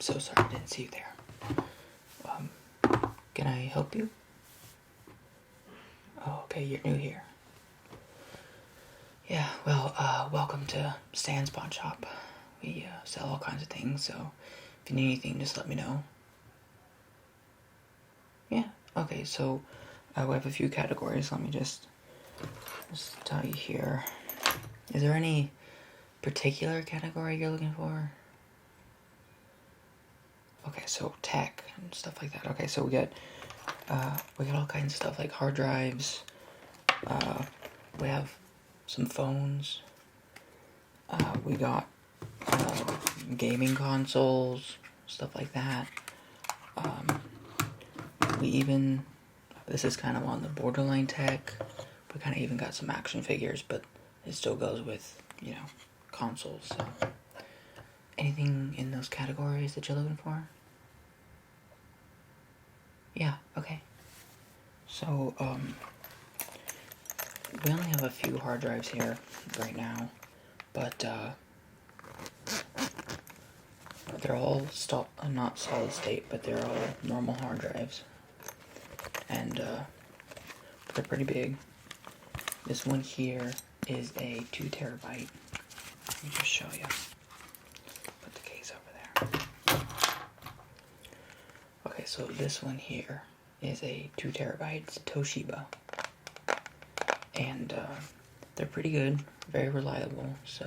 so sorry, I didn't see you there. Can I help you? Oh, okay, you're new here. Yeah, well, welcome to Stans Pawn Shop. We sell all kinds of things, so if you need anything, just let me know. Yeah, okay, so we have a few categories. Let me just tell you here. Is there any particular category you're looking for? Okay, so tech and stuff like that. Okay, so we got all kinds of stuff like hard drives. We have some phones. We got gaming consoles, stuff like that. We even, this is kind of on the borderline tech. We kind of even got some action figures, but it still goes with, consoles. So, anything in those categories that you're looking for? Yeah, okay. So, we only have a few hard drives here right now, but they're all not solid state, but they're all normal hard drives, and they're pretty big. This one here is a 2 terabyte. Let me just show you. Put the case over there. Okay, so this one here is a 2 terabyte. It's a Toshiba. And they're pretty good, very reliable, so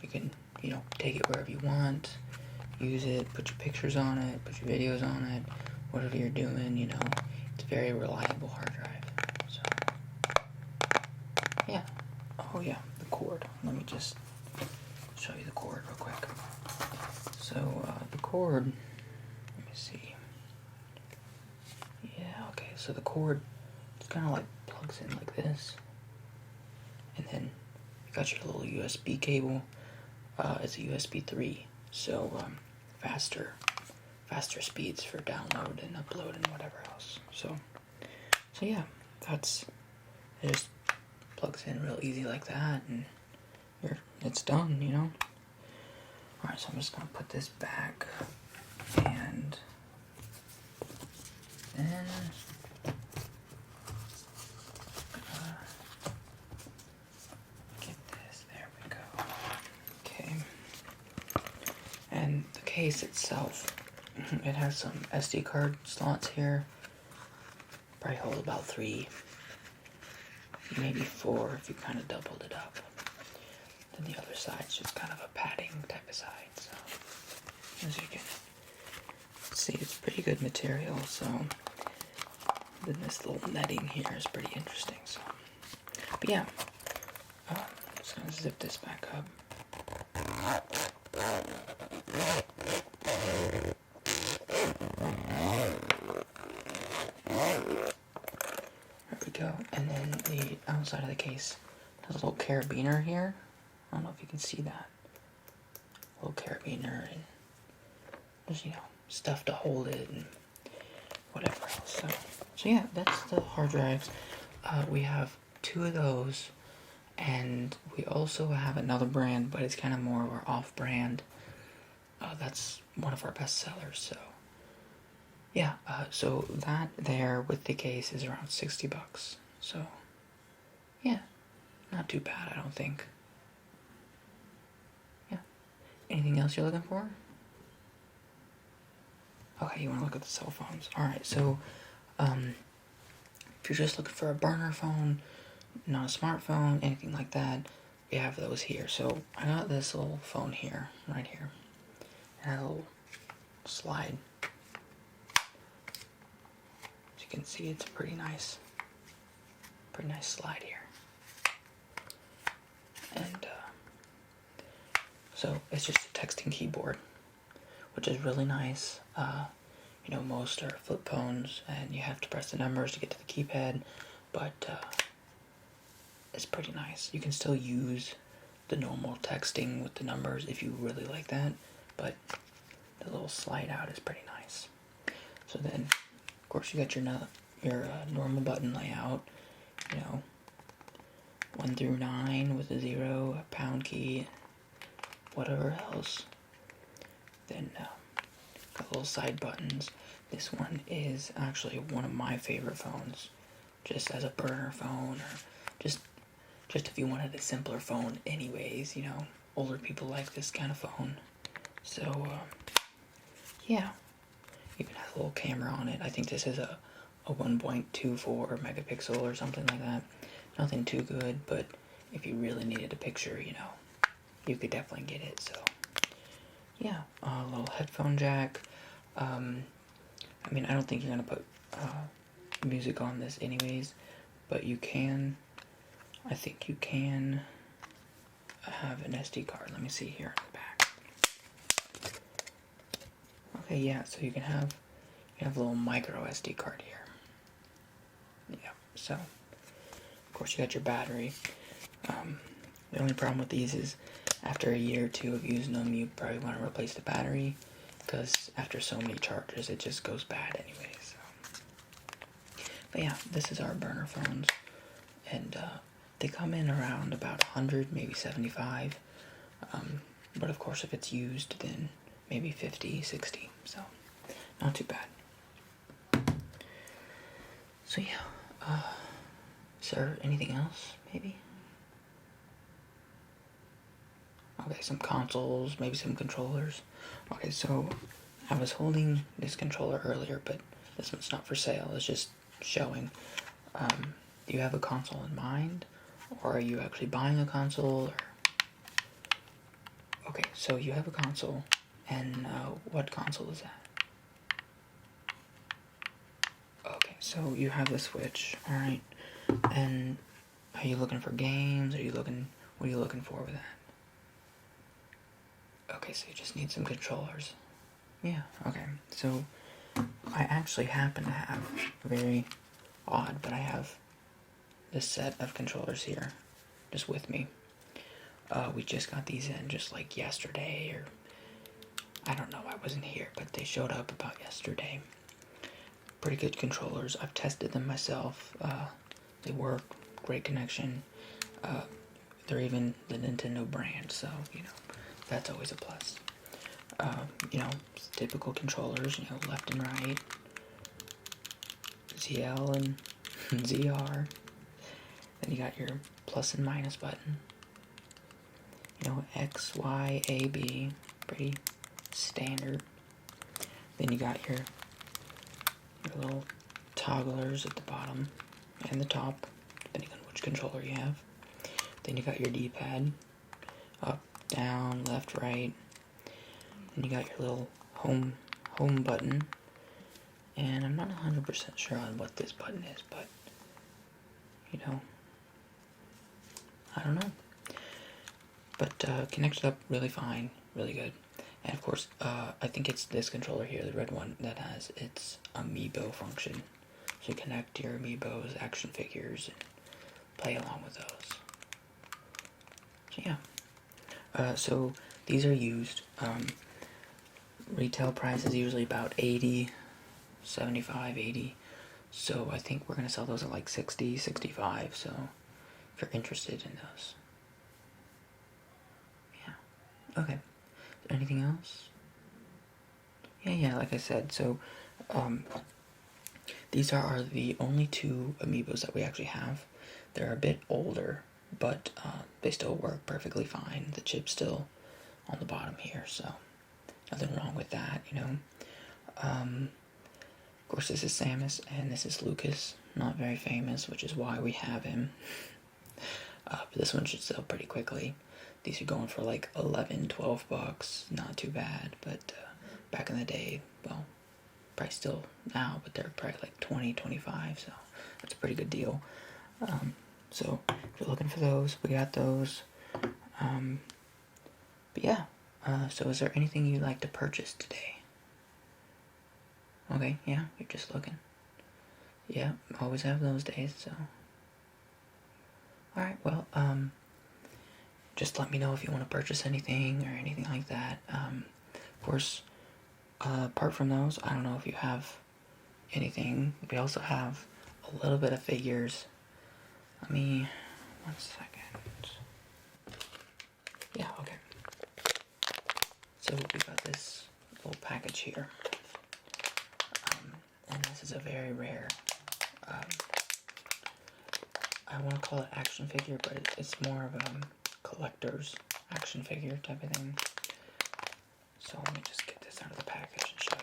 you can, take it wherever you want, use it, put your pictures on it, put your videos on it, whatever you're doing, it's a very reliable hard drive. So, yeah. Oh yeah, the cord. Let me just show you the cord real quick. So, the cord, let me see. Yeah, okay, so the cord, it's kind of like plugs in like this, and then you got your little USB cable. It's a USB 3, so faster speeds for download and upload and whatever else. So yeah, it just plugs in real easy like that, and it's done, Alright, so I'm just gonna put this back, and then get this. There we go. Okay. And the case itself, it has some SD card slots here. Probably hold about 3, maybe 4 if you kind of doubled it up. Then the other side's just kind of a padding type of side. So, as you can see, it's pretty good material. So, then this little netting here is pretty interesting. So, but yeah, I'm just gonna zip this back up. There we go. And then the outside of the case has a little carabiner here. I don't know if you can see that. A little carabiner, and there's, stuff to hold it and whatever else. So yeah, that's the hard drives. We have 2 of those, and we also have another brand, but it's kind of more of our off-brand. That's one of our best sellers. So yeah, so that there with the case is around $60. So yeah, not too bad, I don't think. Yeah. Anything else you're looking for? Okay, you want to look at the cell phones. Alright, so if you're just looking for a burner phone, not a smartphone, anything like that, we have those here. So I got this little phone here, right here. It has a little slide. As you can see, it's a pretty nice slide here. And so it's just a texting keyboard, which is really nice. Most are flip phones, and you have to press the numbers to get to the keypad, but it's pretty nice. You can still use the normal texting with the numbers if you really like that, but the little slide out is pretty nice. So then, of course, you got your normal button layout, 1 through 9 with a 0, a pound key, whatever else. Then got little side buttons. This one is actually one of my favorite phones, just as a burner phone, or just if you wanted a simpler phone anyways, you know, older people like this kind of phone. So, yeah, even has a little camera on it. I think this is a 1.24 megapixel or something like that. Nothing too good, but if you really needed a picture, you know, you could definitely get it. So, yeah, a little headphone jack. I mean, I don't think you're gonna put music on this anyways, but you can. I think you can have an SD card. Let me see here in the back. Okay, yeah, so you have a little micro SD card here. Yeah, so of course you got your battery. The only problem with these is after a year or two of using them, you probably want to replace the battery, because after so many charges, it just goes bad anyway. So, but yeah, this is our burner phones, and they come in around about 100, maybe 75. But of course, if it's used, then maybe 50, 60. So, not too bad. So yeah, is there anything else, maybe? Okay, some consoles, maybe some controllers. Okay, so I was holding this controller earlier, but this one's not for sale. It's just showing. Do you have a console in mind? Or are you actually buying a console? Or... Okay, so you have a console. And what console is that? Okay, so you have the Switch, alright. And are you looking for games? What are you looking for with that? Okay, so you just need some controllers. Yeah, okay. So I actually happen to have, very odd, but I have this set of controllers here, just with me. We just got these in just like yesterday, or I don't know, I wasn't here, but they showed up about yesterday. Pretty good controllers. I've tested them myself. They work, great connection. They're even the Nintendo brand, so, you know, that's always a plus. You know, typical controllers, you know, left and right, ZL and ZR. Then you got your plus and minus button. You know, X, Y, A, B, pretty standard. Then you got your little togglers at the bottom and the top, depending on which controller you have. Then you got your D-pad, up, down, left, right. Then you got your little home button. And I'm not 100% sure on what this button is, but, you know, I don't know. But connects up really fine, really good. And of course, I think it's this controller here, the red one, that has its amiibo function. So you connect your amiibos, action figures, and play along with those. So yeah. So these are used. Retail price is usually about 80, 75, 80. So I think we're going to sell those at like 60, 65. So if you're interested in those. Yeah. Okay. Anything else? Yeah, like I said, so these are the only two amiibos that we actually have. They're a bit older, but they still work perfectly fine. The chip's still on the bottom here, so nothing wrong with that, you know. Of course, this is Samus, and this is Lucas. Not very famous, which is why we have him. But this one should sell pretty quickly. These are going for like 11, 12 bucks. Not too bad, but back in the day, well, probably still now, but they're probably like 20, 25, so that's a pretty good deal. So if you're looking for those, we got those. But yeah, so is there anything you'd like to purchase today? Okay, yeah, you're just looking. Yeah, always have those days, so. Alright, well, just let me know if you want to purchase anything or anything like that. Of course, apart from those, I don't know if you have anything. We also have a little bit of figures. Let me, 1 second. Yeah, okay. So we got this package here. And this is a very rare, I want to call it action figure, but it's more of a collector's action figure type of thing. So let me just get this out of the package and show you.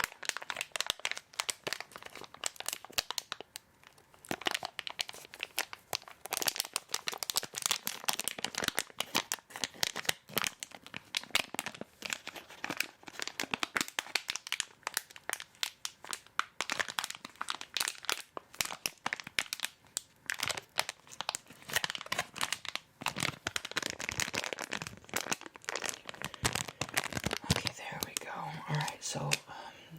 Okay, there we go. Alright, so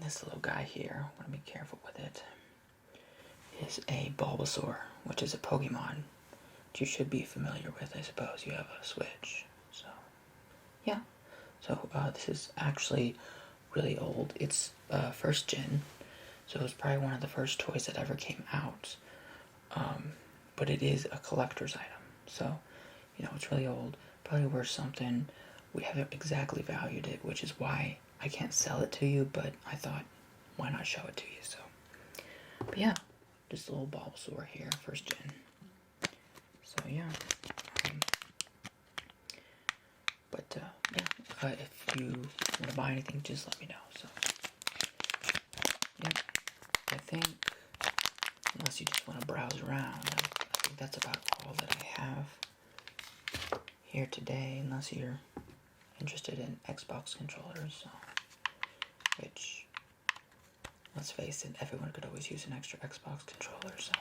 this little guy here, I want to be careful with it, is a Bulbasaur, which is a Pokemon that you should be familiar with, I suppose. You have a Switch, so yeah. So this is actually really old. It's first gen, so it's probably one of the first toys that ever came out. But it is a collector's item, so you know it's really old. Probably worth something. We haven't exactly valued it, which is why I can't sell it to you. But I thought, why not show it to you? So, but yeah, just a little Bulbasaur here, first gen. So yeah. If you want to buy anything, just let me know. So, yeah, I think, unless you just want to browse around, I think that's about all that I have here today, unless you're interested in Xbox controllers, so, which, let's face it, everyone could always use an extra Xbox controller, so,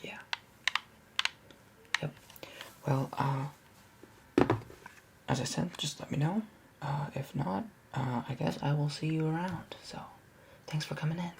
yeah. Yep. Well, as I said, just let me know. If not, I guess I will see you around. So, thanks for coming in.